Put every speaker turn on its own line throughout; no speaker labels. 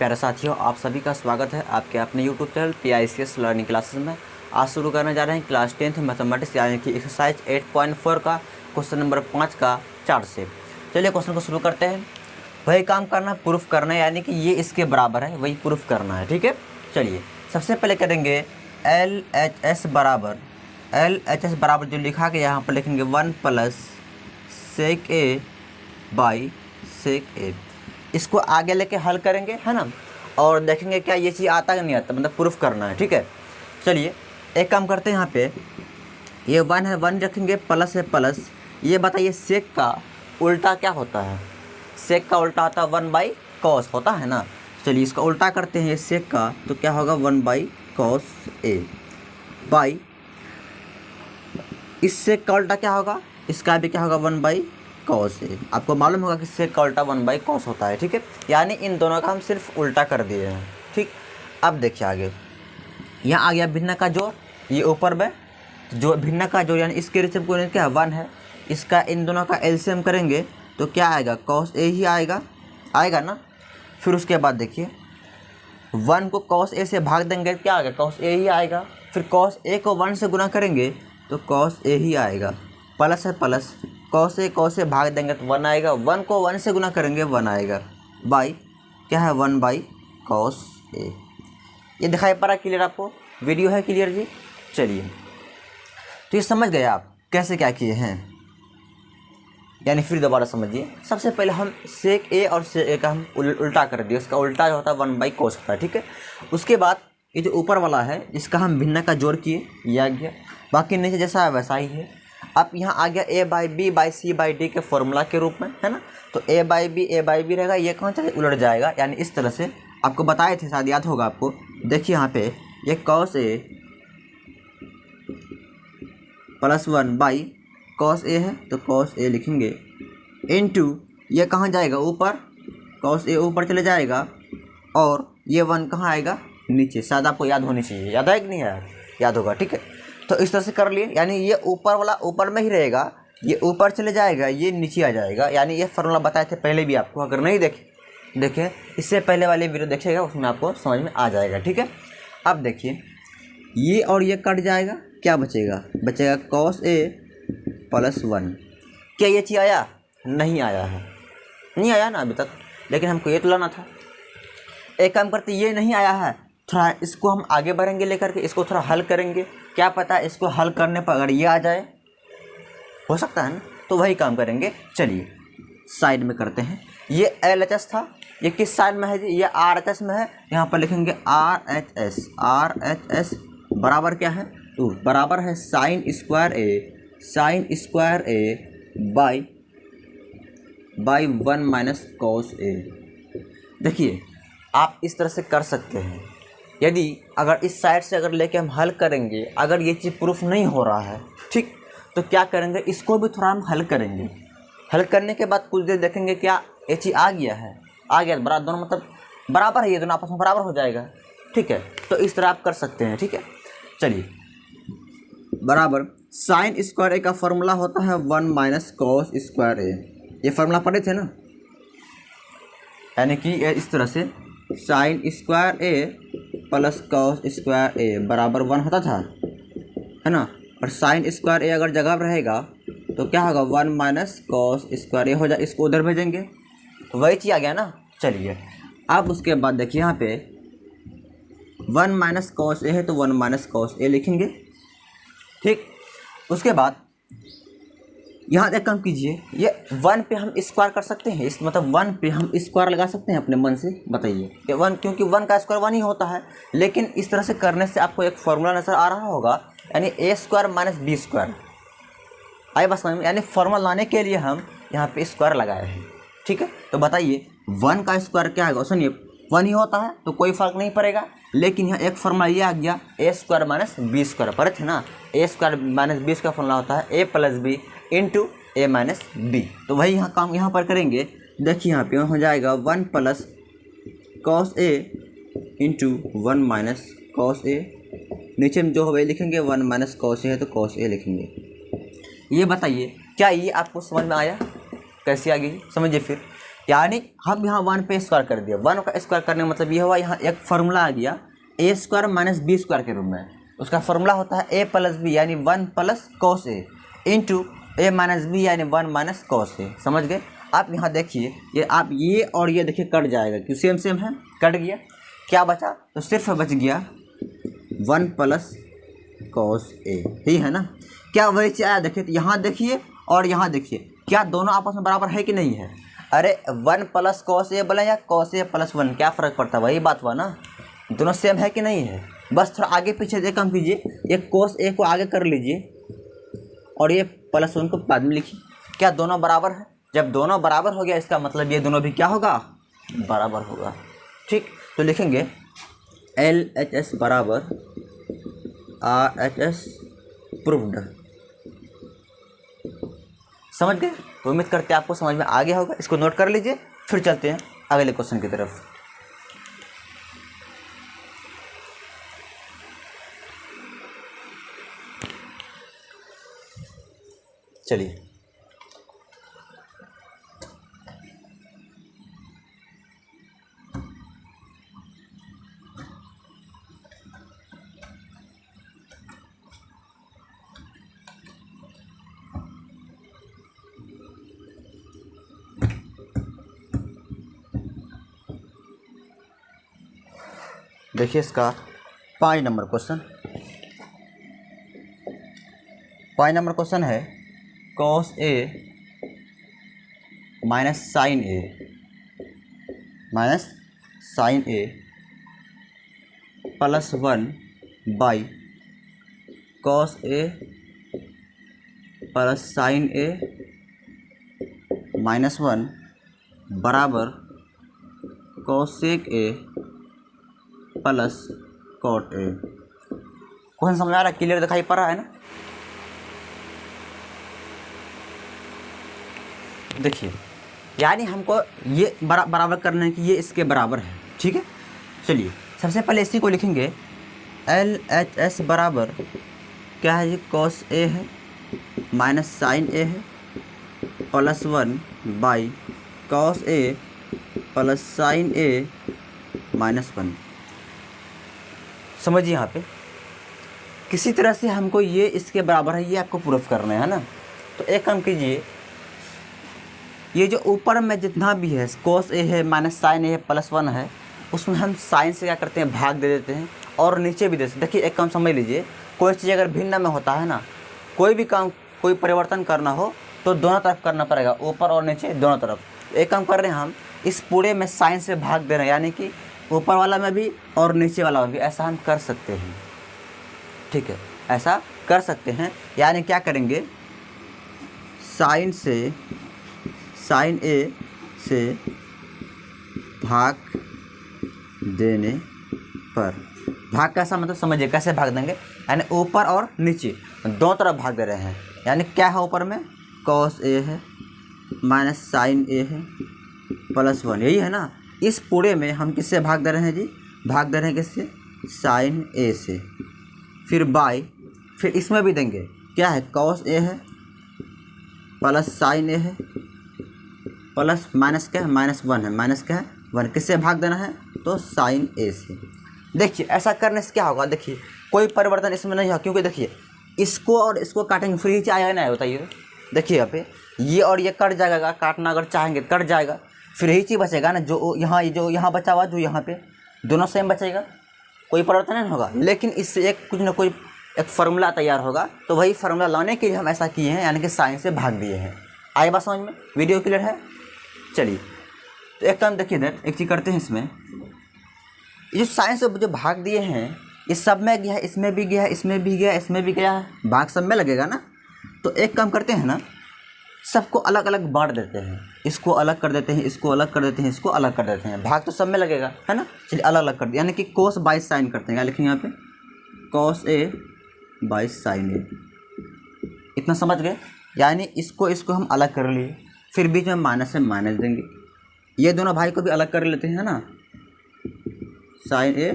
प्यारे साथियों, आप सभी का स्वागत है आपके अपने YouTube channel PICS learning classes में। आज शुरू करने जा रहे हैं क्लास 10th मैथमेटिक्स यानी कि एक्सरसाइज 8.4 का क्वेश्चन नंबर 5 का चार्ट से। चलिए क्वेश्चन को शुरू करते हैं। वही काम करना, प्रूफ करना है, यानी कि ये इसके बराबर है, वही प्रूफ करना है। ठीक है, चलिए सबसे पहले करेंगे LHS बराबर जो लिखा गया यहाँ पर लिखेंगे 1 + sec A by sec A। इसको आगे लेके हल करेंगे, है ना, और देखेंगे क्या ये चीज़ आता है नहीं आता, मतलब प्रूफ करना है। ठीक है, चलिए एक काम करते हैं। यहाँ पे ये 1 है, 1 रखेंगे, प्लस है प्लस। ये बताइए सेक का उल्टा क्या होता है? सेक का उल्टा होता है 1/cos होता है ना। चलिए इसका उल्टा करते हैं, ये सेक का, तो क्या होगा 1/cos A बाई इस सेक का उल्टा क्या होगा, इसका भी क्या होगा 1/cos A। आपको मालूम होगा कि सेक का उल्टा 1/cos होता है। ठीक है, यानी इन दोनों का हम सिर्फ उल्टा कर दिए हैं। ठीक, अब देखिए आगे, यहाँ आ गया भिन्न का जोड़, ये ऊपर में जो भिन्न का जोड़ यानी इसके रिसिप्ट को क्या 1 है, इसका इन दोनों का एलसीएम करेंगे तो क्या आएगा, cos A ही आएगा ना। फिर उसके बाद देखिए 1 को cos A से भाग देंगे, क्या आएगा, cos A ही आएगा। फिर cos A को 1 से गुना करेंगे तो cos A ही आएगा, प्लस है प्लस, cos A भाग देंगे तो 1 आएगा, 1 को 1 से गुना करेंगे 1 आएगा, बाई क्या है 1/cos A। ये दिखाई पड़ा क्लियर आपको? वीडियो है क्लियर जी? चलिए, तो ये समझ गए आप कैसे क्या किए हैं, यानी फिर दोबारा समझिए। सबसे पहले हम सेक A और सेक A का हम उल्टा कर दिए, उसका उल्टा जो होता है 1/cos होता है। ठीक है, उसके बाद ये जो ऊपर वाला है इसका हम भिन्न का जोड़ किए, ये आ गया, बाकी नीचे जैसा है वैसा ही है। अब यहाँ आ गया A/B/C/D के फॉर्मूला के रूप में, है ना। तो A/B रहेगा, ये कहाँ चले उलट जाएगा, यानी इस तरह से आपको बताए थे, शायद याद होगा आपको। देखिए यहाँ पे ये cos A + 1/cos A है, तो cos A लिखेंगे, इनटू ये कहाँ जाएगा ऊपर, cos A ऊपर चले जाएगा, और ये 1 कहाँ आएगा नीचे। शायद आपको याद होनी चाहिए, याद है कि नहीं यार, याद होगा। ठीक है, तो इस तरह से कर लिए, यानी ये ऊपर वाला ऊपर में ही रहेगा, ये ऊपर चले जाएगा, ये नीचे आ जाएगा। यानी ये फार्मूला बताए थे पहले भी आपको, अगर नहीं देखें इससे पहले वाले वीडियो देखिएगा, उसमें आपको समझ में आ जाएगा। ठीक है, अब देखिए ये और ये कट जाएगा, क्या बचेगा cos A + 1। क्या ये चीज़ आया? नहीं आया है, नहीं आया ना अभी तक, लेकिन हमको ये तो लाना था। एक काम करते, ये नहीं आया है, थोड़ा इसको हम आगे बढ़ेंगे लेकर के, इसको थोड़ा हल करेंगे, क्या पता इसको हल करने पर अगर ये आ जाए, हो सकता है ना, तो वही काम करेंगे। चलिए साइड में करते हैं। ये LHS था, ये किस साइड में है जी, ये RHS में है। यहाँ पर लिखेंगे RHS बराबर क्या है, तो बराबर है sin square A by 1 - cos A। देखिए आप इस तरह से कर सकते हैं। यदि अगर इस साइड से अगर लेके हम हल करेंगे, अगर ये चीज़ प्रूफ नहीं हो रहा है, ठीक, तो क्या करेंगे, इसको भी थोड़ा हम हल करेंगे। हल करने के बाद कुछ देर देखेंगे क्या ये चीज़ आ गया, बराबर, दोनों मतलब बराबर है, ये दोनों आपस में बराबर हो जाएगा। ठीक है, तो इस तरह आप कर सकते हैं। ठीक है, चलिए बराबर sin स्क्वायर A का फॉर्मूला होता है 1 - cos स्क्वायर A। ये फार्मूला पढ़े थे ना, यानी कि इस तरह से sin square A + cos square A बराबर 1 होता था, है ना। और sin स्क्वायर A अगर जगह पर रहेगा तो क्या होगा 1 - cos स्क्वायर A हो जाए, इसको उधर भेजेंगे, वही चीज़ आ गया ना। चलिए अब उसके बाद देखिए यहाँ पे 1 - cos A है, तो 1 - cos A लिखेंगे। ठीक, उसके बाद यहाँ एक काम कीजिए, ये 1 पे हम स्क्वायर कर सकते हैं, इस मतलब 1 पे हम स्क्वायर लगा सकते हैं अपने मन से, बताइए। ये 1, क्योंकि 1 का स्क्वायर 1 ही होता है, लेकिन इस तरह से करने से आपको एक फॉर्मूला नज़र आ रहा होगा, यानी A² - B²। आइए बस समझ में, यानी फॉर्मूला लाने के लिए हम यहाँ पे स्क्वायर लगाए हैं। ठीक है, तो बताइए 1 का स्क्वायर क्या है, सुनिए 1 ही होता है तो कोई फर्क नहीं पड़ेगा, लेकिन यहाँ एक फॉर्मूला ये आ गया A² - B², पढ़े थे ना। A² - B का फॉर्मूला होता है A + B × A - B। तो वही यहाँ काम यहाँ पर करेंगे। देखिए यहाँ पे हो जाएगा 1 + cos A × 1 - cos A, नीचे में जो वही लिखेंगे 1 - cos A है तो cos A लिखेंगे। ये बताइए क्या ये आपको समझ में आया, कैसी आ गई समझिए। फिर यानी हम यहाँ 1 पे स्क्वायर कर दिया, 1 का स्क्वायर करने का मतलब ये हुआ, यहाँ एक फार्मूला आ गया ए स्क्वायर माइनस बी स्क्वायर के रूप में। उसका फार्मूला होता है ए प्लस बी यानी 1 plus cos A into A minus B यानी 1 माइनस कॉस ए। समझ गए? आप यहाँ देखिए, ये आप ये और ये देखिए कट जाएगा, क्यों सेम सेम है, कट गया। क्या बचा? तो सिर्फ बच गया 1 प्लस कॉस ए, ही है ना। क्या वही चीज़ आया? देखिए, तो यहाँ देखिए और यहाँ देखिए, क्या दोनों आपस में बराबर है कि नहीं है? अरे 1 प्लस कॉस ए बोले या कॉस ए प्लस 1, क्या फ़र्क पड़ता है? वही बात हुआ ना, दोनों सेम है कि नहीं है। बस थोड़ा आगे पीछे से कम कीजिए, ये कॉस ए को आगे कर लीजिए और ये प्लस 1 को बाद में लिखिए। क्या दोनों बराबर है? जब दोनों बराबर हो गया इसका मतलब ये दोनों भी क्या होगा? बराबर होगा। ठीक, तो लिखेंगे LHS बराबर RHS प्रूव्ड। समझ गए? तो उम्मीद करते हैं आपको समझ में आ गया होगा। इसको नोट कर लीजिए, फिर चलते हैं अगले क्वेश्चन की तरफ। चलिए, देखिए इसका 5 नंबर क्वेश्चन। 5 नंबर क्वेश्चन है cos A minus sine A plus 1 by cos A plus sine A minus 1 बराबर cosec A plus cot A. Question समझ आ रहा है? क्लियर दिखाई पड़ रहा है ना? देखिए, यानी हमको ये बराबर करना है कि ये इसके बराबर है। ठीक है, चलिए सबसे पहले इसी को लिखेंगे। LHS बराबर क्या है जी? कॉस ए है माइनस साइन ए है plus 1 by cos A plus sine A minus 1। समझिए, यहाँ पे किसी तरह से हमको ये इसके बराबर है, ये आपको प्रूफ करना है ना। तो एक काम कीजिए, ये जो ऊपर में जितना भी है कॉस ए है माइनस साइन ए है प्लस 1 है, उसमें हम साइन से क्या करते हैं? भाग दे देते हैं, और नीचे भी दे देते हैं। देखिए एक काम समझ लीजिए, कोई चीज़ अगर भिन्न में होता है ना, कोई भी काम कोई परिवर्तन करना हो तो दोनों तरफ करना पड़ेगा, ऊपर और नीचे दोनों तरफ। एक काम कर रहे हैं हम, इस पूरे में साइन से भाग दे रहे हैं, यानी कि ऊपर वाला में भी और नीचे वाला में भी। ऐसा हम कर सकते हैं, ठीक है, ऐसा कर सकते हैं। यानी क्या करेंगे? साइन ए से भाग देने पर, भाग कैसा मतलब समझिए, कैसे भाग देंगे? यानी ऊपर और नीचे दोनों तरफ भाग दे रहे हैं। यानी क्या है? ऊपर में कॉस ए है माइनस साइन ए है प्लस 1, यही है ना। इस पूरे में हम किससे भाग दे रहे हैं जी? भाग दे रहे हैं किससे? साइन ए से। फिर बाई, फिर इसमें भी देंगे, क्या है? कॉस ए है प्लस साइन ए है प्लस माइनस क्या है? माइनस 1 है, माइनस क्या है? 1। किससे भाग देना है? तो साइन ए से। देखिए ऐसा करने से क्या होगा? देखिए कोई परिवर्तन इसमें नहीं होगा, क्योंकि देखिए इसको और इसको काटेंगे फिर नीचे आएगा ना, बताइए। देखिए यहाँ पे ये और ये कट जाएगा, काटना अगर चाहेंगे कट जाएगा, फिर यही चीज़ बचेगा ना, जो यहाँ बचा हुआ, जो यहाँ पे दोनों सेम बचेगा, कोई परिवर्तन नहीं होगा। लेकिन इससे एक कुछ ना कोई एक फार्मूला तैयार होगा, तो वही फार्मूला लाने के लिए हम ऐसा किए हैं, यानी कि साइन से भाग दिए हैं। आए बात समझ में? वीडियो क्लियर है? चलिए, तो एक काम देखिए इधर, एक चीज़ करते हैं इसमें, ये जो साइन से जो भाग दिए हैं, ये सब में गया है, इसमें भी गया है, इसमें भी गया, इसमें भी गया है, भाग सब में लगेगा ना। तो एक काम करते हैं ना, सबको अलग अलग बांट देते हैं, इसको अलग कर देते हैं, इसको अलग कर देते हैं, इसको अलग कर देते हैं, भाग तो सब में लगेगा, है ना। चलिए अलग अलग कर दिया, यानी कि कोस बाई साइन करते हैं। क्या लिखेंगे यहाँ पे? कॉस ए बाई साइन ए। इतना समझ गए? यानी इसको हम अलग कर लिए, फिर बीच में माइनस से माइनस देंगे, ये दोनों भाई को भी अलग कर लेते हैं, है ना। साइन ए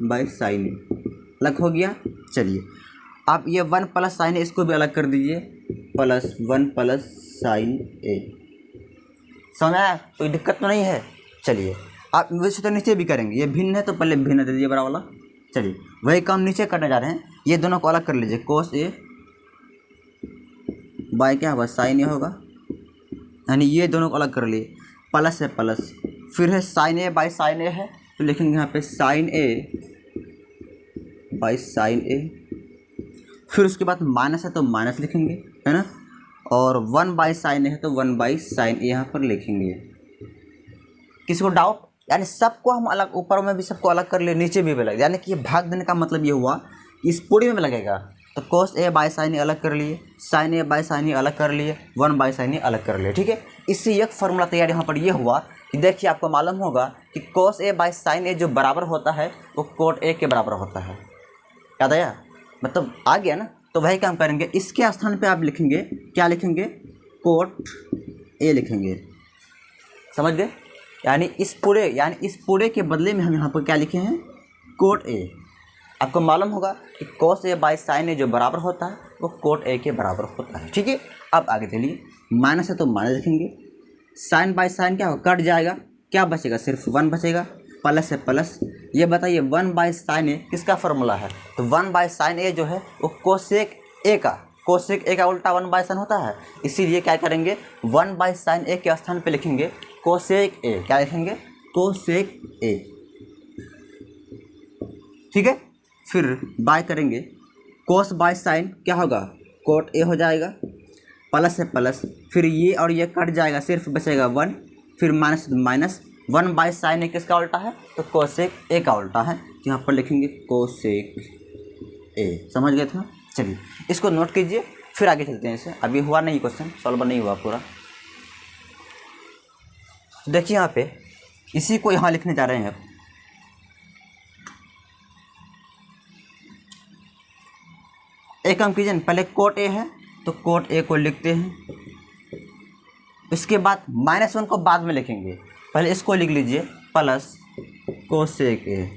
बाई साइन ए अलग हो गया। चलिए आप ये 1 प्लस साइन ए इसको भी अलग कर दीजिए, प्लस 1 प्लस साइन ए। समझ में आया? कोई दिक्कत तो नहीं है। चलिए आप वैसे तो नीचे भी करेंगे, ये भिन्न है तो पहले भिन्न दे दीजिए बड़ा वाला। चलिए वही काम नीचे करने जा रहे हैं, ये दोनों को अलग कर लीजिए। कोस ए बाय क्या होगा, साइन ए होगा, यानी ये दोनों को अलग कर लिए, प्लस है प्लस, फिर है साइन ए बाय साइन ए है तो लिखेंगे यहाँ पे साइन ए बाई साइन ए, फिर उसके बाद माइनस है तो माइनस लिखेंगे, है ना, और 1 बाई साइन ए है तो 1 बाई साइन ए यहाँ पर लिखेंगे। किसी को डाउट? यानी सबको हम अलग, ऊपर में भी सबको अलग कर लिए, नीचे भी अलग, यानी कि ये भाग देने का मतलब ये हुआ कि इस पूरी में लगेगा तो कोस ए बाई साइन ए अलग कर लिए, साइन ए बाई साइन ए अलग कर लिए, 1 बाई साइन ए अलग कर लिए। ठीक है, इससे एक फार्मूला तैयार यहाँ पर ये हुआ कि देखिए आपको मालूम होगा कि कोस ए बाई साइन ए जो बराबर होता है वो कोट ए के बराबर होता है। याद आया? मतलब आ गया ना? तो वही काम करेंगे, इसके स्थान पे आप लिखेंगे, क्या लिखेंगे, कोट ए लिखेंगे। समझ गए? यानी इस पूरे के बदले में हम यहाँ पर क्या लिखे हैं, कोट ए। आपको मालूम होगा कि कोस ए बाई साइन ए जो बराबर होता है वो कोट ए के बराबर होता है। ठीक है, अब आगे चलिए, माइनस है तो माइनस लिखेंगे, साइन बाई साइन क्या होगा, कट जाएगा, क्या बचेगा, सिर्फ 1 बचेगा, प्लस है प्लस। ये बताइए 1 बाई साइन ए किसका फार्मूला है, तो 1 बाई साइन ए जो है वो कोसेक ए का उल्टा 1 बाई साइन होता है, इसीलिए क्या करेंगे, 1 बाई साइन ए के स्थान पे लिखेंगे कोसेक ए। क्या लिखेंगे, कोसेक ए। ठीक है, फिर बाय करेंगे, कोस बाय साइन क्या होगा, कोट ए हो जाएगा, प्लस है प्लस, फिर ये और ये कट जाएगा, सिर्फ बचेगा 1, फिर माइनस माइनस, 1 बाय साइन ए किसका उल्टा है, तो कोसेक ए का उल्टा है, यहाँ पर लिखेंगे कोसेक ए। समझ गए थे? चलिए इसको नोट कीजिए, फिर आगे चलते हैं। इसे अभी हुआ नहीं, क्वेश्चन सॉल्व नहीं हुआ पूरा। देखिए यहाँ पे इसी को यहाँ लिखने जा रहे हैं। एक काम कीजिए, पहले कोट ए है तो कोट ए को लिखते हैं, इसके बाद -1 को बाद में लिखेंगे, पहले इसको लिख लीजिए प्लस कोसेक ए।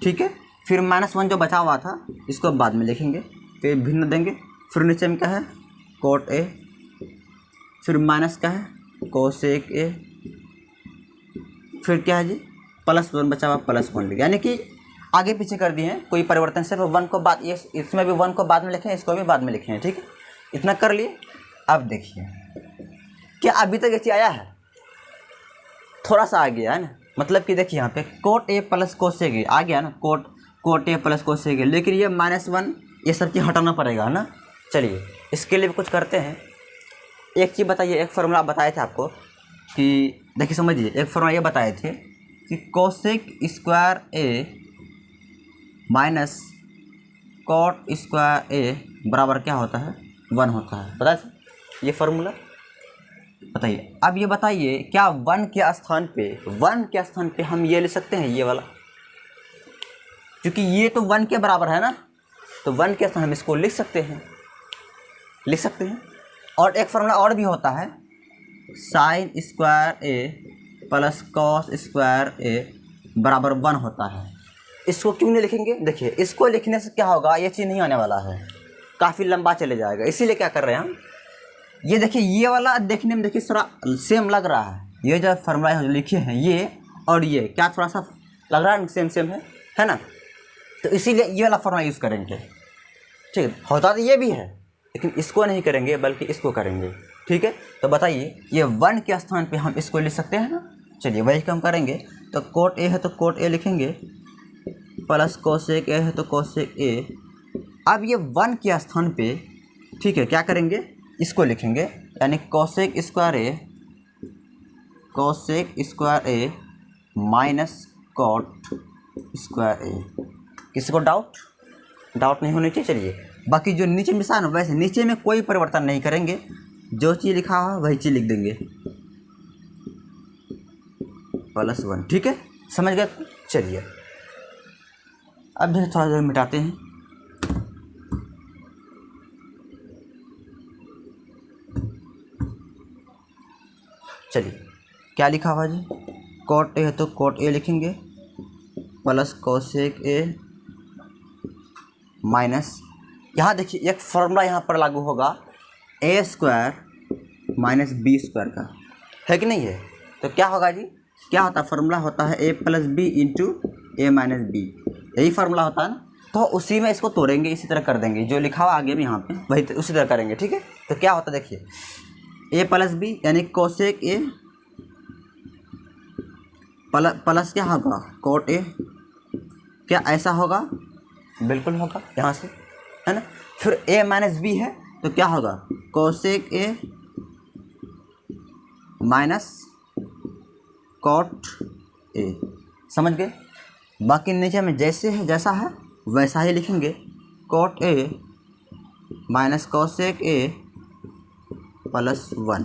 ठीक है, फिर -1 जो बचा हुआ था इसको बाद में लिखेंगे, फिर भिन्न देंगे, फिर नीचे में क्या है, कोट ए, फिर माइनस का है कोसेक ए, फिर क्या है जी, +1 बचा हुआ, +1 लिखे, यानी कि आगे पीछे कर दिए हैं, कोई परिवर्तन, सिर्फ 1 को बाद, ये इसमें भी 1 को बाद में लिखें, इसको भी बाद में लिखे हैं। ठीक है, इतना कर लिए। अब देखिए क्या अभी तक ये चीज़ आया है, थोड़ा सा आ गया है ना, मतलब कि देखिए यहाँ पे cot A plus cosec A आ गया ना, cot A plus cosec A, लेकिन ये -1 ये सब चीज़ हटाना पड़ेगा ना। चलिए इसके लिए भी कुछ करते हैं। एक चीज़ बताइए, एक फार्मूला बताए थे आपको कि देखिए समझिए, एक फार्मूला ये बताए थे कि कोसेक स्क्वायर ए माइनस कॉट स्क्वायर ए बराबर क्या होता है, 1 होता है। पता है ये फार्मूला? बताइए। अब ये बताइए क्या 1 के स्थान पे हम ये ले सकते हैं, ये वाला, क्योंकि ये तो 1 के बराबर है ना, तो 1 के स्थान हम इसको लिख सकते हैं। और एक फार्मूला और भी होता है, साइन स्क्वायर ए प्लस कॉस स्क्वायर ए बराबर 1 होता है। इसको क्यों नहीं लिखेंगे? देखिए इसको लिखने से क्या होगा, ये चीज़ नहीं आने वाला है, काफ़ी लंबा चले जाएगा, इसीलिए क्या कर रहे हैं हम, ये देखिए ये वाला देखने में देखिए थोड़ा सेम लग रहा है, ये जो फार्मूला लिखे हैं ये और ये क्या थोड़ा सा लग रहा है सेम है ना, तो इसीलिए ये वाला फार्मूला यूज़ करेंगे। ठीक है, होता तो ये भी है, लेकिन इसको नहीं करेंगे बल्कि इसको करेंगे। ठीक है, तो बताइए ये 1 के स्थान पे हम इसको लिख सकते हैं ना। चलिए वही काम करेंगे, तो कोट ए है तो कोट ए लिखेंगे, प्लस कोसेक ए है तो कोसेक ए। अब ये 1 के स्थान पे, ठीक है, क्या करेंगे, इसको लिखेंगे, यानी कोसेक स्क्वायर ए माइनस कॉट स्क्वायर ए। किसी को डाउट नहीं होनी चाहिए। चलिए बाकी जो नीचे निशान है वैसे नीचे में कोई परिवर्तन नहीं करेंगे, जो चीज़ लिखा हुआ वही चीज़ लिख देंगे, +1। ठीक है, समझ गए? चलिए अब जो थोड़ा देर मिटाते हैं। चलिए क्या लिखा हुआ जी, कोट ए है तो कोट ए लिखेंगे, प्लस कोसेक ए माइनस, यहाँ देखिए एक फॉर्मूला यहाँ पर लागू होगा, ए स्क्वायर माइनस बी स्क्वायर का, है कि नहीं है। तो क्या होगा जी, क्या होता है, फार्मूला होता है a plus B into A minus B, यही फार्मूला होता है ना। तो उसी में इसको तोड़ेंगे, इसी तरह कर देंगे, जो लिखा हुआ आगे में यहाँ पे वही उसी तरह करेंगे, ठीक है। तो क्या होता है देखिए, a प्लस बी यानी कोसेक ए प्लस क्या होगा, कोट ए, क्या ऐसा होगा, बिल्कुल होगा यहाँ से, है ना। फिर a माइनस बी है तो क्या होगा, cosec A minus cot A, समझ गए। बाकी नीचे में जैसे है जैसा है वैसा ही लिखेंगे, cot A minus cosec A plus 1,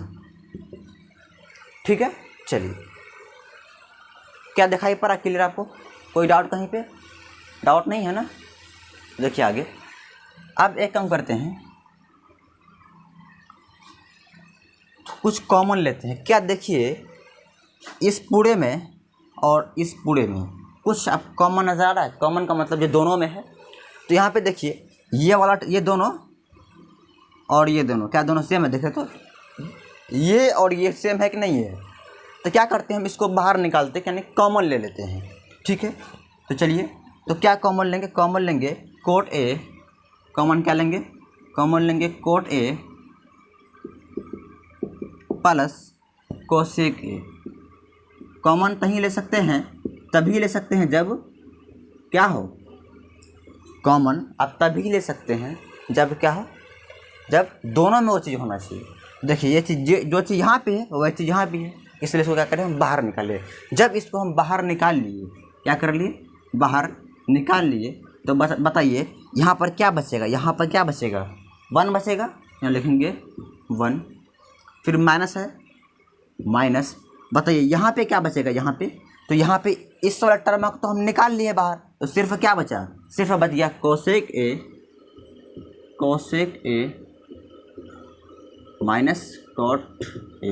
ठीक है। चलिए, क्या दिखाई पड़ा क्लियर आपको, कोई डाउट कहीं पे, डाउट नहीं है ना। देखिए आगे, अब एक काम करते हैं, कुछ कॉमन लेते हैं। क्या देखिए, इस पूरे में और इस पूरे में कुछ अब कॉमन नज़र आ रहा है। कॉमन का मतलब जो दोनों में है। तो यहाँ पे देखिए, ये वाला, ये दोनों और ये दोनों, क्या दोनों सेम है, देखें तो ये और ये सेम है कि नहीं है। तो क्या करते हैं, हम इसको बाहर निकालते हैं, यानी कॉमन ले लेते हैं, ठीक है। तो चलिए, तो क्या कॉमन लेंगे, कॉमन लेंगे कोट ए, कॉमन क्या लेंगे, कॉमन लेंगे coat A plus cosec A. Common तभी ले सकते हैं, तभी ले सकते हैं जब क्या हो, कॉमन आप तभी ले सकते हैं जब क्या हो, जब दोनों में वो चीज़ होना चाहिए। देखिए, ये चीज़ जो चीज़ यहाँ पे है वह चीज़ यहाँ भी है, इसलिए इसको क्या करें, हम बाहर निकालें। जब इसको हम बाहर निकाल लिए, क्या कर लिए, बाहर निकाल लिए, तो बताइए यहाँ पर क्या बचेगा, यहाँ पर क्या बचेगा, 1 बचेगा, यहाँ लिखेंगे 1। फिर माइनस है, माइनस, बताइए यहाँ पे क्या बचेगा, यहाँ पे, तो यहाँ पे इस वाला टर्म को तो हम निकाल लिए बाहर, तो सिर्फ क्या बचा, सिर्फ बच गया cosec A minus cot A.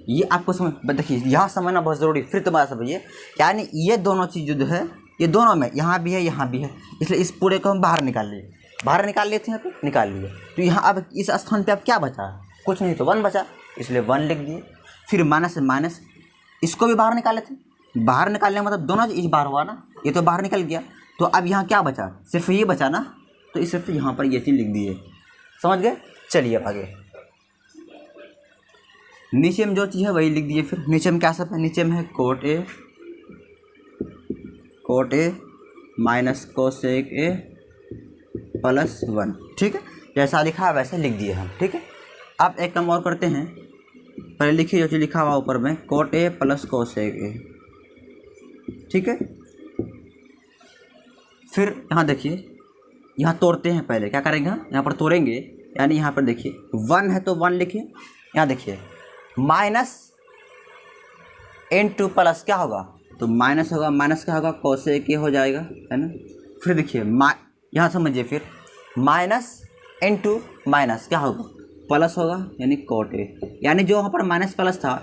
ये आपको समझ, देखिए यहाँ समझना बहुत ज़रूरी, फिर तुम्हारा समझिए, यानी ये दोनों चीज़ जो है, ये दोनों में यहाँ भी है यहाँ भी है, इसलिए इस पूरे को हम बाहर निकाल लिए, बाहर निकाल लिए थे, यहाँ पे निकाल लिए। तो यहाँ अब इस स्थान पे अब क्या बचा, कुछ नहीं, तो 1 बचा, इसलिए 1 लिख दिए। फिर माइनस से माइनस, इसको भी बाहर निकाले थे, बाहर निकालने मतलब दोनों चीज़ बाहर हुआ ना, ये तो बाहर निकल गया। तो अब यहाँ क्या बचा, सिर्फ ये बचा ना, तो इस सिर्फ यहाँ पर ये चीज़ लिख दिए, समझ गए। चलिए अब आगे, नीचे में जो चीज़ है वही लिख दिए। फिर नीचे में क्या सब है, नीचे में है cot A minus cosec A plus 1, ठीक है। जैसा लिखा है वैसे लिख दिए हम, ठीक है। अब एक काम और करते हैं, पहले लिखिए जो चीज़ लिखा हुआ ऊपर में, कोट ए प्लस कोसेक ए, ठीक है। फिर यहाँ देखिए, यहाँ तोड़ते हैं, पहले क्या करेंगे, यहाँ पर तोड़ेंगे, यानी यहाँ पर देखिए 1 है तो 1 लिखिए, यहाँ देखिए माइनस इंटू प्लस क्या होगा, तो माइनस होगा, माइनस क्या होगा, कोसेक ए हो जाएगा, है ना। फिर देखिए यहाँ समझिए, फिर माइनस इंटू माइनस क्या होगा, प्लस होगा, यानी कोट ए। यानी जो वहाँ पर माइनस प्लस था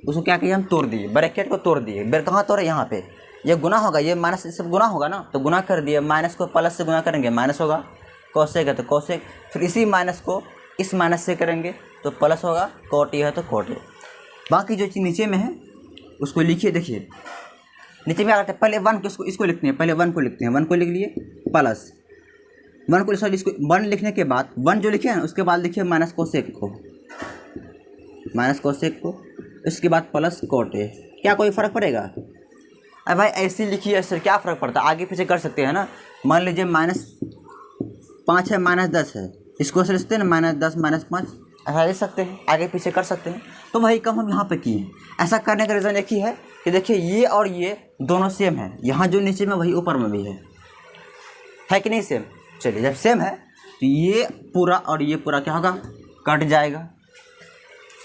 उसको क्या किया, हम तोड़ दिए, ब्रैकेट को तोड़ दिए। फिर कहाँ तोड़े, यहाँ पे, ये गुना होगा, ये माइनस सब गुना होगा ना, तो गुना कर दिए, माइनस को प्लस से गुना करेंगे माइनस होगा, कोसेक है तो कोसेक, फिर इसी माइनस को इस माइनस से करेंगे तो प्लस होगा, कोट ए है तो कोट ए। बाकी जो चीज़ नीचे में है उसको लिखिए, देखिए नीचे में आ जाता है, पहले 1 को इसको लिखते हैं, पहले 1 को लिखते हैं, 1 को लिख लिए, प्लस 1 को, सॉरी इसको 1 लिखने के बाद 1 जो लिखे हैं उसके बाद लिखिए माइनस कोसेक को, इसके बाद प्लस कोट ए। क्या कोई फ़र्क पड़ेगा, अरे भाई ऐसे लिखिए, ऐसे क्या फ़र्क पड़ता है, आगे पीछे कर सकते हैं ना। मान लीजिए -5 है, -10 है, इसको ऐसे लिखते हैं ना, -10 -5, ऐसा लिख सकते हैं, आगे पीछे कर सकते हैं। तो वही काम हम यहाँ पे किए हैं। ऐसा करने का रीज़न एक ही है कि देखिए ये और ये दोनों सेम है, यहाँ जो नीचे में वही ऊपर में भी है कि नहीं सेम। चलिए, जब सेम है तो ये पूरा और ये पूरा क्या होगा, कट जाएगा,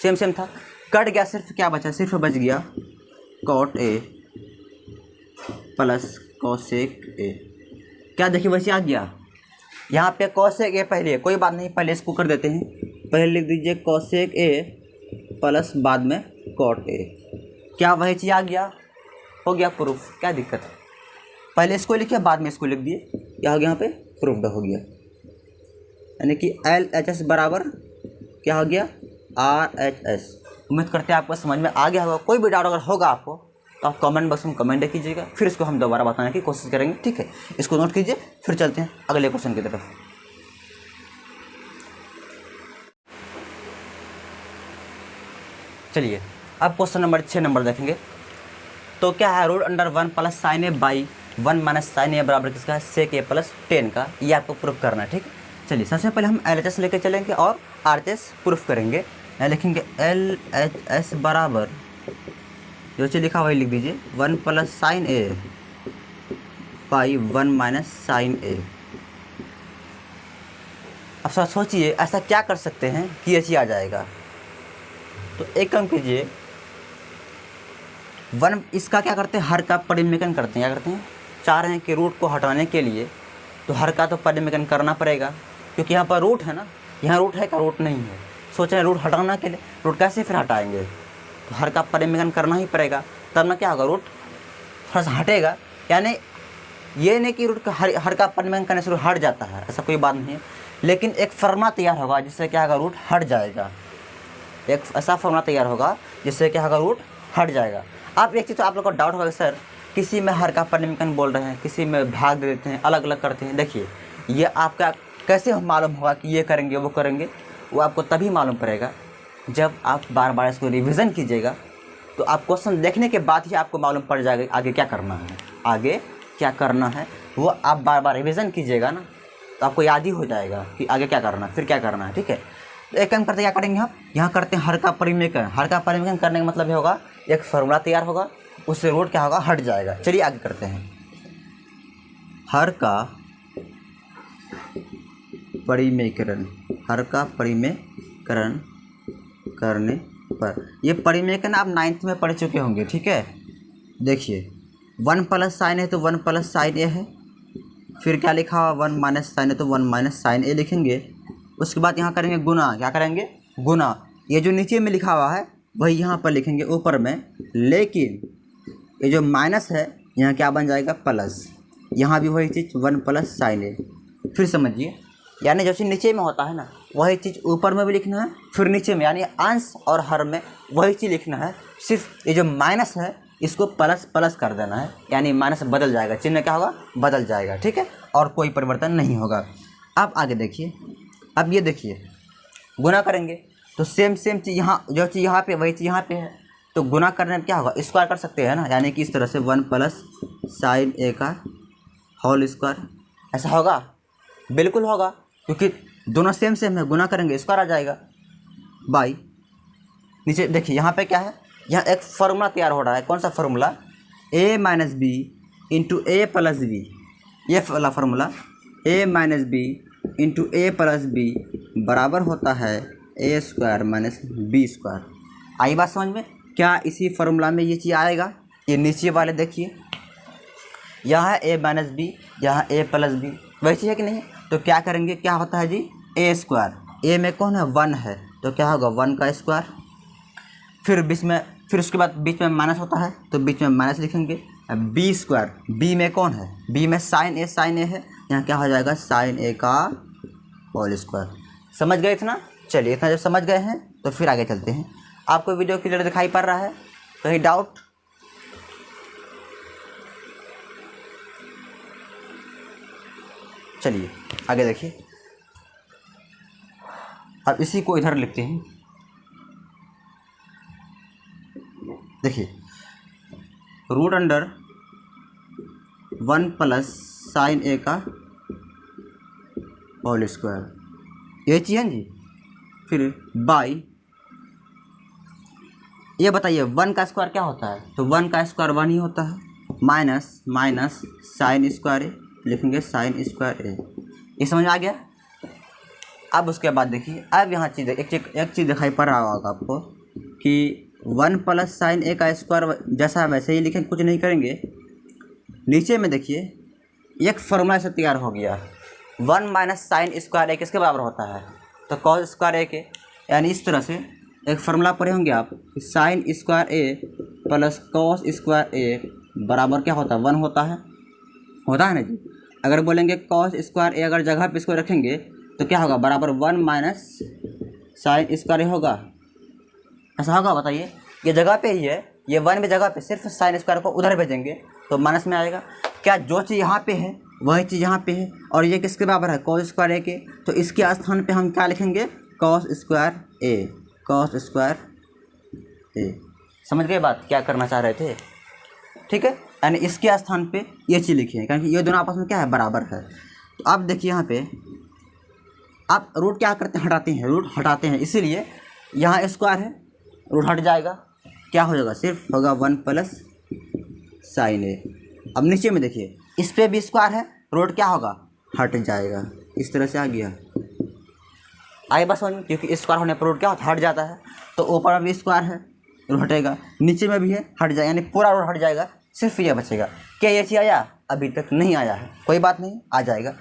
सेम था, कट गया, सिर्फ क्या बचा, सिर्फ बच गया कोट ए प्लस कोसेक ए। क्या देखिए वैसे आ गया, यहाँ पे कोसेक ए पहले, कोई बात नहीं, पहले इसको कर देते हैं, पहले लिख दीजिए कोसेक ए प्लस बाद में कोट ए। क्या वही चीज़ आ गया, हो गया प्रूफ, क्या दिक्कत है। पहले इसको लिखिए बाद में इसको लिख दिए, क्या हो गया, यहाँ पे प्रूफ्ड हो गया। यानी कि LHS बराबर क्या हो गया, RHS, उम्मीद करते हैं आपको समझ में आ गया होगा। कोई भी डाउट अगर होगा आपको तो आप कमेंट बॉक्स में कमेंट कीजिएगा, फिर इसको हम दोबारा बताने की कोशिश करेंगे। ठीक है, इसको नोट कीजिए, फिर चलते हैं अगले क्वेश्चन की तरफ। चलिए अब क्वेश्चन नंबर 6 नंबर देखेंगे। तो क्या है root under 1 plus sine A by 1 minus sine A बराबर किसका है, सेक ए प्लस 10 का। ये आपको प्रूफ करना है। ठीक है, चलिए सबसे पहले हम LHS लेके चलेंगे और RHS प्रूफ करेंगे। यहाँ लिखेंगे LHS बराबर जो चीज़ लिखा वही लिख दीजिए, 1 plus sine A by 1 minus sine A. अब सर सोचिए ऐसा क्या कर सकते हैं कि ये चीज़ आ जाएगा। तो एक काम कीजिए, 1 इसका क्या करते हैं, हर का परिमेकन करते हैं। क्या करते हैं, चाह रहे हैं कि रूट को हटाने के लिए तो हर का तो परिमेकन करना पड़ेगा, क्योंकि यहाँ पर रूट है ना, यहाँ रूट है का रूट नहीं है। सोच रहे हैं रूट हटाना के लिए, रूट कैसे फिर हटाएंगे, तो हर का परिमेकन करना ही पड़ेगा, तब ना क्या होगा, रूट थोड़ा सा हटेगा। यानी ये नहीं कि रूट का हर का परिमेकन करने से रूट हट जाता है, ऐसा कोई बात नहीं है, लेकिन एक फॉर्मूला तैयार होगा जिससे क्या होगा, रूट हट जाएगा। एक ऐसा फॉर्मूला तैयार होगा जिससे क्या होगा, रूट हट जाएगा। अब एक चीज़ तो आप लोग को डाउट होगा, सर किसी में हर का परिमेकन बोल रहे हैं, किसी में भाग दे देते हैं, अलग अलग करते हैं। देखिए ये आपका कैसे मालूम होगा कि ये करेंगे वो करेंगे, वो आपको तभी मालूम पड़ेगा जब आप बार बार इसको रिवीजन कीजिएगा। तो आप क्वेश्चन देखने के बाद ही आपको मालूम पड़ जाएगा आगे क्या करना है, आगे क्या करना है। वो आप बार बार रिवीजन कीजिएगा ना, तो आपको याद ही हो जाएगा कि आगे क्या करना है, फिर क्या करना है। ठीक है, तो एक काम करते क्या करेंगे, हम यहाँ करते हैं हर का परिमेकन। हर का परिमेकन करने का मतलब ये होगा, एक फार्मूला तैयार होगा, उससे रूट क्या होगा, हट जाएगा। चलिए आगे करते हैं। हर का परिमेकरण, हर का परिमेकरण करने पर, ये परिमेकन आप 9th में पढ़ चुके होंगे। ठीक है, देखिए 1 प्लस साइन है तो 1 प्लस साइन ए है, फिर क्या लिखा हुआ, 1 माइनस साइन है तो 1 माइनस साइन ए लिखेंगे। उसके बाद यहाँ करेंगे गुना। क्या करेंगे, गुना। ये जो नीचे में लिखा हुआ है वही यहाँ पर लिखेंगे ऊपर में, लेकिन ये जो माइनस है यहाँ क्या बन जाएगा, प्लस। यहाँ भी वही चीज़ 1 प्लस साइन ए। फिर समझिए, यानी जो चीज़ नीचे में होता है ना वही चीज़ ऊपर में भी लिखना है, फिर नीचे में, यानी अंश और हर में वही चीज़ लिखना है। सिर्फ ये जो माइनस है इसको प्लस प्लस कर देना है, यानी माइनस बदल जाएगा, चिन्ह क्या होगा, बदल जाएगा। ठीक है, और कोई परिवर्तन नहीं होगा। अब आगे देखिए, अब ये देखिए गुना करेंगे तो सेम चीज़ यहाँ, जो चीज़ यहाँ पे वही चीज़ यहाँ पे है, तो गुना करने में क्या होगा, स्क्वायर कर सकते हैं ना, यानी कि इस तरह से 1 प्लस साइन ए का होल स्क्वायर। ऐसा होगा, बिल्कुल होगा, क्योंकि दोनों सेम है, गुना करेंगे स्क्वायर आ जाएगा बाई। नीचे देखिए यहाँ पे क्या है, यहाँ एक फार्मूला तैयार हो रहा है। कौन सा formula, a minus B into A plus B. ये वाला formula a minus B into A plus B बराबर होता है A square minus B square. आई बात समझ में, क्या इसी फार्मूला में ये चीज़ आएगा। ये नीचे वाले देखिए, यहाँ है a माइनस बी, यहाँ a प्लस बी, वही चीज़ है कि नहीं। तो क्या करेंगे, क्या होता है जी, ए स्क्वायर, ए में कौन है, 1 है, तो क्या होगा 1 का स्क्वायर। फिर बीच में, फिर उसके बाद बीच में माइनस होता है तो बीच में माइनस लिखेंगे। बी स्क्वायर, बी में कौन है, बी में साइन ए है, यहाँ क्या हो जाएगा, साइन ए का होल स्क्वायर। समझ गए इतना। चलिए इतना जब समझ गए हैं तो फिर आगे चलते हैं। आपको वीडियो क्लियर दिखाई पड़ रहा है, कहीं डाउट। चलिए आगे देखिए, अब इसी को इधर लिखते हैं। देखिए रूट अंडर 1 प्लस साइन ए का होल स्क्वायर, ये चीज़ है जी। फिर बाई, ये बताइए 1 का स्क्वायर क्या होता है, तो 1 का स्क्वायर 1 ही होता है, माइनस माइनस साइन स्क्वायर ए लिखेंगे, साइन स्क्वायर ए। ये समझ आ गया। अब उसके बाद देखिए, अब यहाँ चीज़ एक चीज़ दिखाई पड़ रहा होगा आपको कि 1 प्लस साइन ए का स्क्वायर जैसा वैसे ही लिखें, कुछ नहीं करेंगे। नीचे में देखिए एक फार्मूला से तैयार हो गया, 1 माइनस साइन स्क्वायर ए किसके बराबर होता है, तो कॉस स्क्वायर ए के। यानी इस तरह से एक फार्मूला पढ़े होंगे आप, साइन स्क्वायर ए प्लस कॉस स्क्वायर ए बराबर क्या होता है, 1 होता है ना जी। अगर बोलेंगे कॉस स्क्वायर ए, अगर जगह पे इसको रखेंगे तो क्या होगा, बराबर 1 माइनस साइन स्क्वायर ए होगा, ऐसा होगा बताइए? ये जगह पे ही है, ये 1 में जगह पे सिर्फ साइन स्क्वायर को उधर भेजेंगे तो माइनस में आएगा। क्या जो चीज़ यहाँ पे है वही चीज़ यहाँ पे है, और ये किसके बराबर है? कॉस स्क्वायर ए के। तो इसके स्थान पे हम क्या लिखेंगे? कॉस स्क्वायर ए, कॉस स्क्वायर ए। समझ गए बात क्या करना चाह रहे थे? ठीक है, यानी इसके स्थान पे ये चीज़ लिखिए, क्योंकि ये दोनों आपस में क्या है? बराबर है। तो अब देखिए यहाँ पे आप रूट क्या करते हैं? हटाते हैं, रूट हटाते हैं, इसीलिए यहाँ स्क्वायर है, रूट हट जाएगा, क्या हो जाएगा? सिर्फ होगा 1 प्लस साइन ए। अब नीचे में देखिए इस पर भी स्क्वायर है, रूट क्या होगा? हट जाएगा। इस तरह से आ गया, आए बस समझ में, क्योंकि स्क्वायर होने पर रूट क्या होता है? हट जाता है। तो ऊपर में भी स्क्वायर है, रूट हटेगा, नीचे में भी है, हट जाएगा, यानी पूरा रूट हट जाएगा, सिर्फ ये बचेगा। क्या ये चीज़ आया? अभी तक नहीं आया है, कोई बात नहीं, आ जाएगा।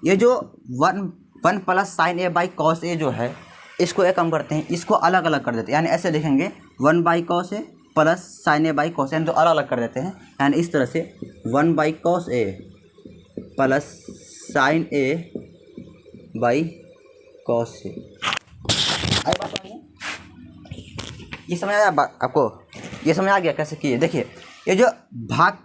ये जो 1 plus sine A by cos A जो है, इसको एक काम करते हैं, इसको अलग अलग कर देते हैं, यानी ऐसे लिखेंगे 1 by cos A plus sine A by cos A, तो अलग अलग कर देते हैं, यानी इस तरह से 1 by cos A plus sine A by cos A. ये समझ आया आपको? ये समझ आ गया कैसे किए? देखिए ये जो भाग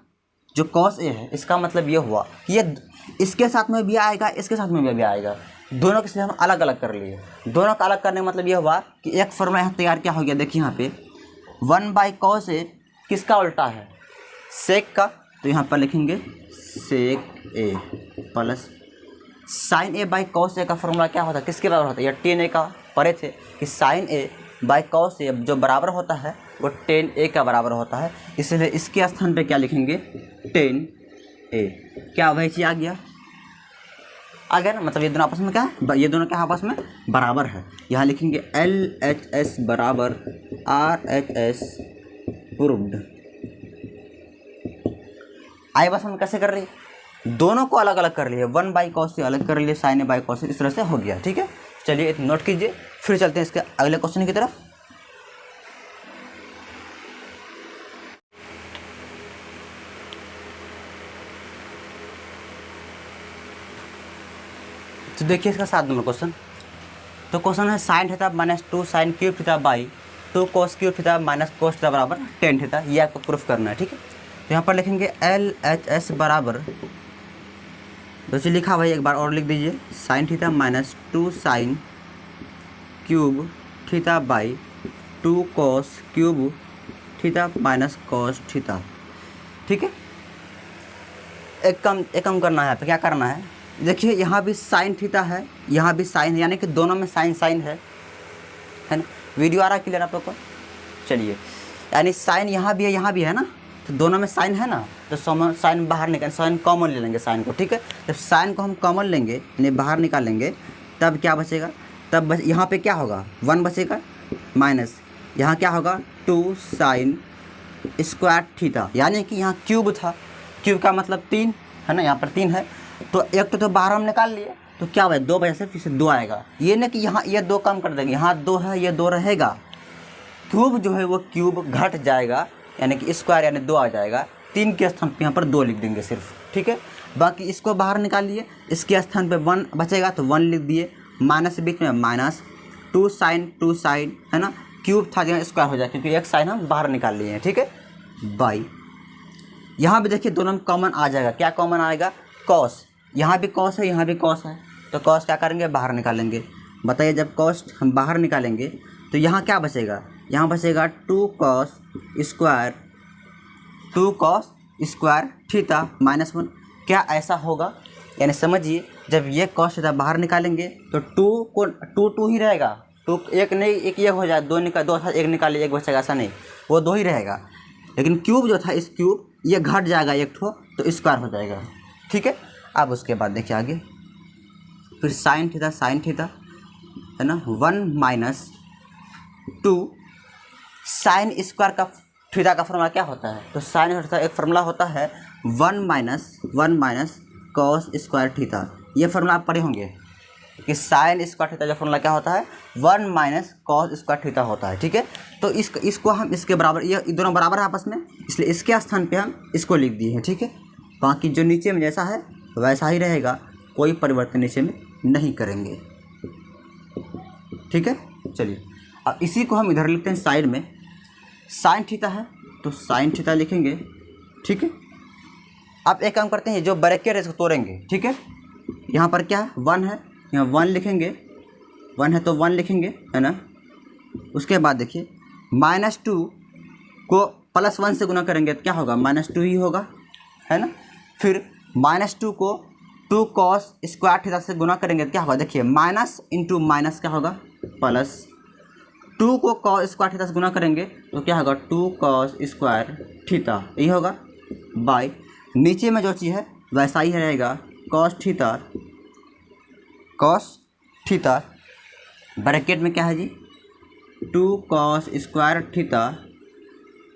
जो कॉस ए है, इसका मतलब ये हुआ कि ये इसके साथ में भी आएगा, इसके साथ में भी आएगा, दोनों के साथ हम अलग अलग कर लिए। दोनों का अलग करने का मतलब ये हुआ कि एक फॉर्मूला यहाँ तैयार क्या हो गया। देखिए यहाँ पे 1 बाई कॉस ए किसका उल्टा है? सेक का, तो यहाँ पर लिखेंगे sec A plus sine A by cos A का फॉर्मूला क्या होता है? किसके बराबर होता है? या टेन ए का पढ़े थे कि sign A by cos A जो बराबर होता है वो टेन ए का बराबर होता है, इसलिए इसके स्थान पे क्या लिखेंगे? टेन ए। क्या वही चीज़ आ गया? आ गया ना? मतलब ये दोनों आपस में क्या है? ये दोनों क्या आपस में बराबर है। यहाँ लिखेंगे LHS बराबर RHS प्रूव्ड। आए बस हम कैसे कर रही है? दोनों को अलग अलग कर लिए, 1 बाई कॉस से अलग कर लिए, साइन ए बाई कॉस से, इस तरह से हो गया। ठीक है, चलिए नोट कीजिए, फिर चलते हैं इसके अगले क्वेश्चन की तरफ। तो देखिए इसका 7 नंबर क्वेश्चन। तो क्वेश्चन है sine theta minus 2 sine cube theta by 2 cos cube theta minus cos theta बराबर टेन थीटा। ये आपको प्रूफ करना है। ठीक है, तो यहाँ पर लिखेंगे LHS बराबर, तो लिखा भाई एक बार और लिख दीजिए, sine theta minus 2 sine cube theta by 2 cos cube theta minus cos theta. ठीक है, एक कम करना है, तो क्या करना है? देखिए यहाँ भी साइन थीटा है, यहाँ भी साइन है, यानी कि दोनों में साइन साइन है ना? वीडियो आ रहा है क्लियर आप लोग को? चलिए, यानी साइन यहाँ भी है, यहाँ भी है ना, तो दोनों में साइन है ना, तो साइन बाहर निकाल, साइन कॉमन ले लेंगे साइन को। ठीक है, जब साइन को हम कॉमन लेंगे यानी बाहर निकालेंगे, तब क्या बचेगा? तब यहाँ पे क्या होगा? 1 बचेगा, माइनस यहाँ क्या होगा? 2 साइन स्क्वायर थीटा, यानी कि यहाँ क्यूब था, क्यूब का मतलब 3 है ना, यहाँ पर 3 है, तो एक तो बाहर हम निकाल लिए, तो क्या हुआ? 2 बजे से फिर से 2 आएगा। ये ना कि यहाँ ये 2 कम कर देंगे, यहाँ 2 है, ये 2 रहेगा, क्यूब जो है वो क्यूब घट जाएगा, यानी कि स्क्वायर यानी 2 आ जाएगा, 3 के स्थान पे यहाँ पर 2 लिख देंगे सिर्फ। ठीक है, बाकी इसको बाहर निकाल लिए, इसके स्थान पे 1 बचेगा तो 1 लिख दिए, माइनस बीच में माइनस 2 साइन है ना, क्यूब था जहाँ स्क्वायर हो जाए, क्योंकि एक साइन हम बाहर निकाल लिए हैं। ठीक है, बाई यहाँ भी देखिए दोनों में कॉमन आ जाएगा। क्या कॉमन आएगा? कॉस, यहाँ भी कॉस है, यहाँ भी कॉस है, तो कॉस क्या करेंगे? बाहर निकालेंगे। बताइए, जब कॉस हम बाहर निकालेंगे तो यहाँ क्या बचेगा? यहाँ बचेगा 2 कॉस स्क्वायर थीटा माइनस 1। क्या ऐसा होगा? यानी समझिए, जब ये कॉस थीटा बाहर निकालेंगे तो 2 ही रहेगा, 2 एक नहीं, एक ये हो जाए, 2 था, एक निकालिए, एक बचेगा, ऐसा नहीं, वो 2 ही रहेगा। लेकिन क्यूब जो था, इस क्यूब ये घट जाएगा एक ठो, तो स्क्वायर हो जाएगा। ठीक है, अब उसके बाद देखिए आगे, फिर साइन थीटा है ना, 1 माइनस 2 साइन स्क्वायर का थीटा का फॉर्मूला क्या होता है? तो साइन थीटा एक फॉर्मूला होता है 1 माइनस कॉस स्क्वायर थीटा। ये फॉर्मूला आप पढ़े होंगे कि साइन स्क्वायर थीटा का फॉर्मूला क्या होता है? 1 माइनस कॉस स्क्वायर थीटा होता है। ठीक है, तो इसको हम इसके बराबर, ये दोनों बराबर है आपस में, इसलिए इसके स्थान पे हम इसको लिख दिए हैं। ठीक है, बाकी जो नीचे में जैसा है वैसा ही रहेगा, कोई परिवर्तन नीचे में नहीं करेंगे। ठीक है, चलिए अब इसी को हम इधर लिखते हैं साइड में, साइन थीटा है तो साइन थीटा लिखेंगे, ठीक है। अब एक काम करते हैं, जो ब्रैकेट है इसको तोड़ेंगे, ठीक है। यहाँ पर क्या है 1 है, यहाँ 1 लिखेंगे, 1 है तो 1 लिखेंगे, है ना। उसके बाद देखिए -2 को +1 से गुना करेंगे तो क्या होगा, -2 ही होगा, है ना। फिर -2 को 2 cos स्क्वायर थीटा से गुना करेंगे तो क्या होगा, देखिए माइनस इंटू माइनस क्या होगा प्लस, 2 को cos स्क्वायर थीटा से गुना करेंगे तो क्या होगा 2 cos स्क्वायर थीटा, यही होगा बाय, नीचे में जो चीज़ है वैसा ही रहेगा cos थीटा ब्रैकेट में क्या है जी 2 cos स्क्वायर थीटा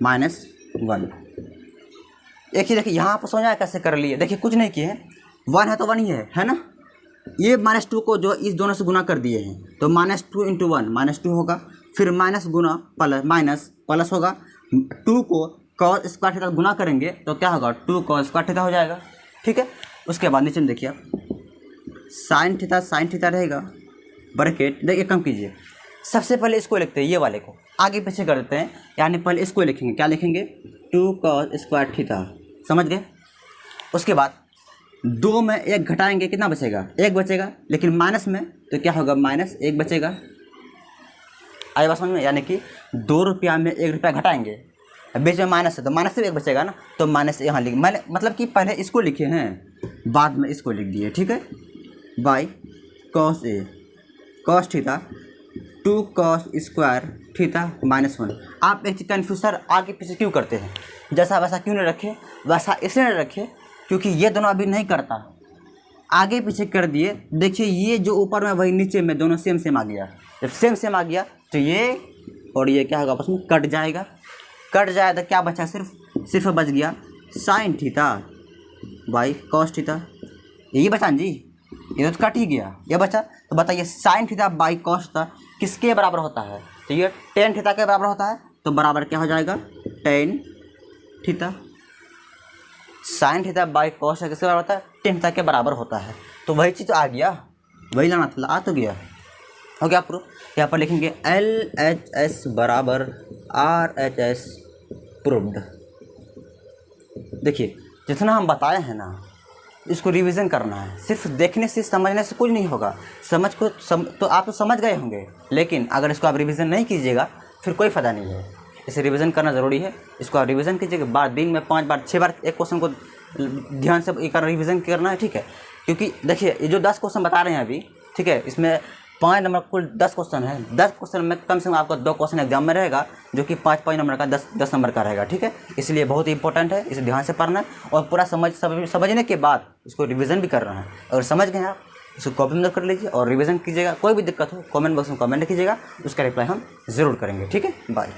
-1। एक ही देखिए यहाँ पर समझा कैसे कर लिए, देखिए कुछ नहीं किए हैं, 1 है तो 1 ही है ना। ये -2 को जो इस दोनों से गुना कर दिए हैं तो -2 × 1 -2 होगा, फिर माइनस गुना प्लस, माइनस प्लस होगा, 2 को cos स्क्वायर थीटा गुना करेंगे तो क्या होगा 2 cos स्क्वायर थीटा हो जाएगा, ठीक है। उसके बाद नीचे में देखिए आप साइन थीटा रहेगा ब्रैकेट, देखिए कम कीजिए, सबसे पहले इसको लिखते हैं, ये वाले को आगे पीछे कर देते हैं, यानी पहले इसको लिखेंगे, क्या लिखेंगे 2 cos स्क्वायर थीटा, समझ गए। उसके बाद 2 में 1 घटाएंगे, कितना बचेगा 1 बचेगा, लेकिन माइनस में तो क्या होगा -1 बचेगा, आई बात समझ में, यानी कि 2 रुपया में 1 रुपया घटाएंगे, बीच में माइनस है तो माइनस से 1 बचेगा ना, तो माइनस यहाँ लिख, मैंने मतलब कि पहले इसको लिखे हैं बाद में इसको लिख दिए, ठीक है। By cos theta 2 cos square theta -1। आप एक चीज़ कन्फ्यूज सर आगे पीछे क्यों करते हैं, जैसा वैसा क्यों नहीं रखे, वैसा इसलिए नहीं रखे क्योंकि ये दोनों अभी नहीं करता, आगे पीछे कर दिए। देखिए ये जो ऊपर में वही नीचे में दोनों सेम आ गया, जब सेम आ गया तो ये और ये क्या होगा आपस में कट जाएगा, कट जाए तो क्या बचा, सिर्फ बच गया sine theta by cos theta, यही बचा जी, ये तो कट ही गया, ये बचा। तो बताइए sine theta by cos theta किसके बराबर होता है, तो ये tan थीटा के बराबर होता है, तो बराबर क्या हो जाएगा tan theta, sine theta by cos theta किसके बराबर होता है, tan थीटा के बराबर होता है। तो वही चीज़ तो आ गया, वही लाना था, आ तो गया, हो गया प्रूफ। यहाँ पर लिखेंगे LHS बराबर RHS प्रूव्ड। देखिए जितना हम बताए हैं ना इसको रिवीजन करना है, सिर्फ देखने से समझने से कुछ नहीं होगा, तो आप तो समझ गए होंगे, लेकिन अगर इसको आप रिवीजन नहीं कीजिएगा फिर कोई फ़ायदा नहीं है, इसे रिवीजन करना ज़रूरी है। इसको आप रिवीजन कीजिएगा, बार दिन में 5 बार 6 बार एक क्वेश्चन को ध्यान से एक रिवीजन करना है, ठीक है। क्योंकि देखिए ये जो 10 क्वेश्चन बता रहे हैं अभी, ठीक है, इसमें 5 नंबर कुल 10 क्वेश्चन है, 10 क्वेश्चन में कम से कम आपका 2 क्वेश्चन एग्जाम में रहेगा जो कि 5 नंबर का 10 नंबर का रहेगा, ठीक है। इसलिए बहुत ही इंपॉर्टेंट है, इसे ध्यान से पढ़ना है और पूरा समझने के बाद इसको रिवीजन भी करना है। अगर समझ गए आप इसको कॉपी में कर लीजिए और रिवीजन कीजिएगा, कोई भी दिक्कत हो कमेंट बॉक्स में कमेंट कीजिएगा, उसका रिप्लाई हम ज़रूर करेंगे, ठीक है। बाय।